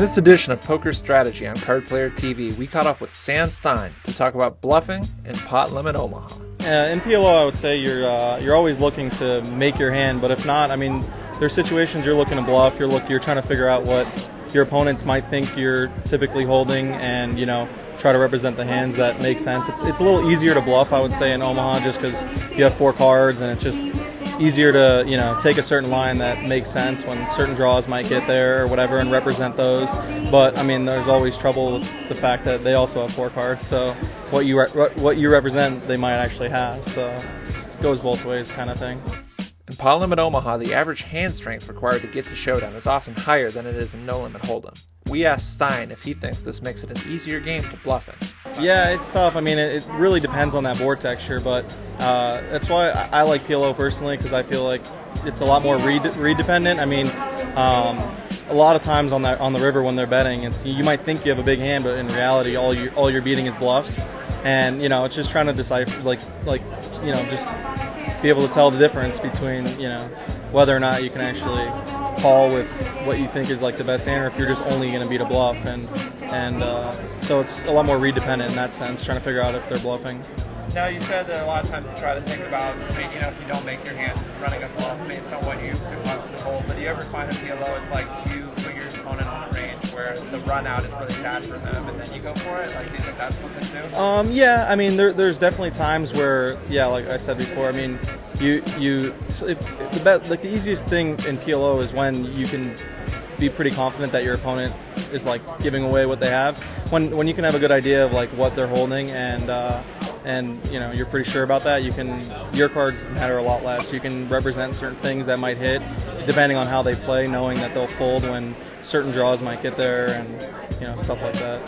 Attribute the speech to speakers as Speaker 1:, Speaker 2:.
Speaker 1: this edition of Poker Strategy on Card Player TV, we caught up with Sam Stein to talk about bluffing and Pot-Limit Omaha.
Speaker 2: In PLO, I would say you're always looking to make your hand, but if not, I mean, there's situations you're looking to bluff. You're trying to figure out what your opponents might think you're typically holding, and try to represent the hands that make sense. It's a little easier to bluff, I would say, in Omaha, just because you have 4 cards, and it's just easier to take a certain line that makes sense when certain draws might get there or whatever, and represent those. But I mean, there's always trouble with the fact that they also have 4 cards, so what you represent, they might actually have. So it goes both ways, kind of thing.
Speaker 1: In Pot-Limit Omaha, the average hand strength required to get to showdown is often higher than it is in no-limit hold'em. We asked Stein if he thinks this makes it an easier game to bluff in.
Speaker 2: Yeah, it's tough. I mean, it really depends on that board texture, but that's why I like PLO personally, because I feel like it's a lot more read dependent. I mean, a lot of times on the river when they're betting, you might think you have a big hand, but in reality, all you're beating is bluffs, and it's just trying to decipher, just be able to tell the difference between whether or not you can actually call with what you think is like the best hand, or if you're just only going to beat a bluff, and so it's a lot more read dependent in that sense, trying to figure out if they're bluffing.
Speaker 1: Now, you said that a lot of times you try to think about, if you don't make your hand, running a bluff based on what you could possibly hold. But do you ever find in PLO it's like you put your opponent on a range where the run out is really bad for them, and then you go for it? Like, do you think that's something too?
Speaker 2: Yeah, I mean, there's definitely times where, like I said before, I mean, the easiest thing in PLO is when you can be pretty confident that your opponent is like giving away what they have. When you can have a good idea of like what they're holding, and you're pretty sure about that, your cards matter a lot less. You can represent certain things that might hit depending on how they play, knowing that they'll fold when certain draws might get there, and stuff like that.